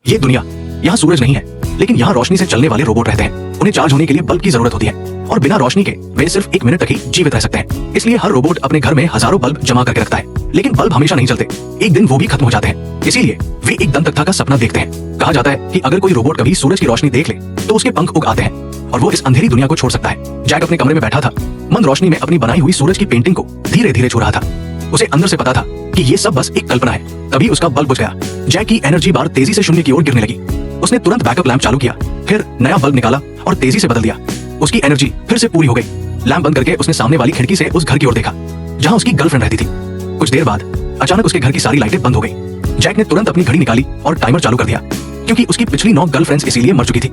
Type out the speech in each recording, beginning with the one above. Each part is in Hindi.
ये दुनिया, यहाँ सूरज नहीं है, लेकिन यहाँ रोशनी से चलने वाले रोबोट रहते हैं। उन्हें चार्ज होने के लिए बल्ब की जरूरत होती है और बिना रोशनी के वे सिर्फ 1 मिनट तक ही जीवित रह सकते हैं। इसलिए हर रोबोट अपने घर में हजारों बल्ब जमा करके रखता है, लेकिन बल्ब हमेशा नहीं चलते, एक दिन वो भी खत्म हो जाते हैं। इसीलिए वे एक दंतकथा का सपना देखते हैं। कहा जाता है कि अगर कोई रोबोट कभी सूरज की रोशनी देख ले तो उसके पंख उग आते हैं और वो इस अंधेरी दुनिया को छोड़ सकता है। जैक अपने कमरे में बैठा था, मंद रोशनी में अपनी बनाई हुई सूरज की पेंटिंग को धीरे धीरे छू रहा था। उसे अंदर से पता था कि ये सब बस एक कल्पना है। तभी उसका बल्ब बुझ गया। जैक की एनर्जी बार तेजी से शून्य की ओर गिरने लगी। उसने तुरंत बैकअप लैंप चालू किया, फिर नया बल्ब निकाला और तेजी से बदल दिया। उसकी एनर्जी फिर से पूरी हो गई। लैंप बंद करके उसने सामने वाली खिड़की से उस घर की ओर देखा जहां उसकी गर्लफ्रेंड रहती थी। कुछ देर बाद अचानक उसके घर की सारी लाइटें बंद हो गई। जैक ने तुरंत अपनी घड़ी निकाली और टाइमर चालू कर दिया, क्योंकि उसकी पिछली 9 गर्लफ्रेंड्स इसीलिए मर चुकी थी।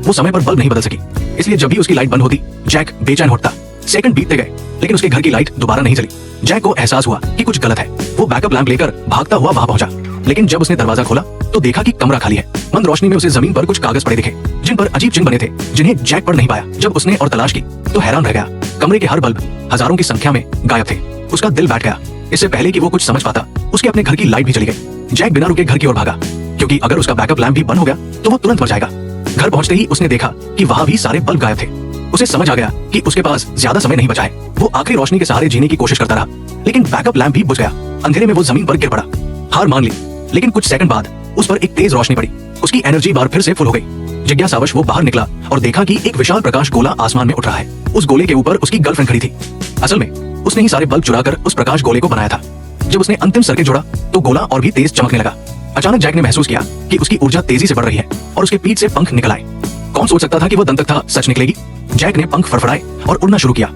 वो समय पर बल्ब नहीं बदल सकी, इसलिए जब भी उसकी लाइट बंद होती जैक बेचैन होता। सेकंड बीतते गए, लेकिन उसके घर की लाइट दोबारा नहीं जली। जैक को एहसास हुआ कि कुछ गलत है। वो बैकअप लैंप लेकर भागता हुआ वहां पहुंचा, लेकिन जब उसने दरवाजा खोला तो देखा कि कमरा खाली है। मंद रोशनी में उसे जमीन पर कुछ कागज पड़े दिखे, जिन पर अजीब चिन्ह बने थे, जिन्हें जैक पढ़ नहीं पाया। जब उसने और तलाश की तो हैरान रह गया। कमरे के हर बल्ब हजारों की संख्या में गायब थे। उसका दिल बैठ गया। इससे पहले कि वो कुछ समझ पाता, उसके अपने घर की लाइट भी चली गई। जैक बिना रुके घर की ओर भागा, क्योंकि अगर उसका बैकअप लैंप भी बंद हो गया तो वो तुरंत मर जाएगा। घर पहुंचते ही उसने देखा कि वहां भी सारे बल्ब गायब थे। उसे समझ आ गया कि उसके पास ज्यादा समय नहीं बचा है। वो आखिरी रोशनी के सहारे जीने की कोशिश करता रहा, लेकिन बैकअप लैंप भी बुझ गया। अंधेरे में वो जमीन पर गिर पड़ा, हार मान ली। लेकिन कुछ सेकंड बाद उस पर एक तेज रोशनी पड़ी। उसकी एनर्जी बार फिर से फुल हो गई। जिज्ञासावश वो बाहर निकला और देखा कि एक विशाल प्रकाश गोला आसमान में उठ रहा है। उस गोले के ऊपर उसकी गर्लफ्रेंड खड़ी थी। असल में उसने ही सारे बल्ब चुराकर उस प्रकाश गोले को बनाया था। जब उसने अंतिम सर्किट जोड़ा तो गोला और भी तेज चमकने लगा। अचानक जैक ने महसूस किया कि उसकी ऊर्जा तेजी से बढ़ रही है और उसके पीठ से पंख निकल आए। कौन सोच सकता था कि वो दंतकथा सच निकलेगी। जैक ने पंख फड़फड़ाए और उड़ना शुरू किया।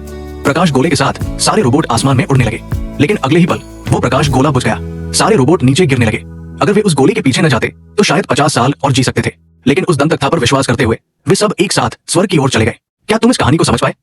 प्रकाश गोले के साथ सारे रोबोट आसमान में उड़ने लगे, लेकिन अगले ही पल वो प्रकाश गोला बुझ गया। सारे रोबोट नीचे गिरने लगे। अगर वे उस गोले के पीछे न जाते तो शायद 50 साल और जी सकते थे, लेकिन उस दंतकथा पर विश्वास करते हुए वे सब एक साथ स्वर्ग की ओर चले गए। क्या तुम इस कहानी को समझ पाए?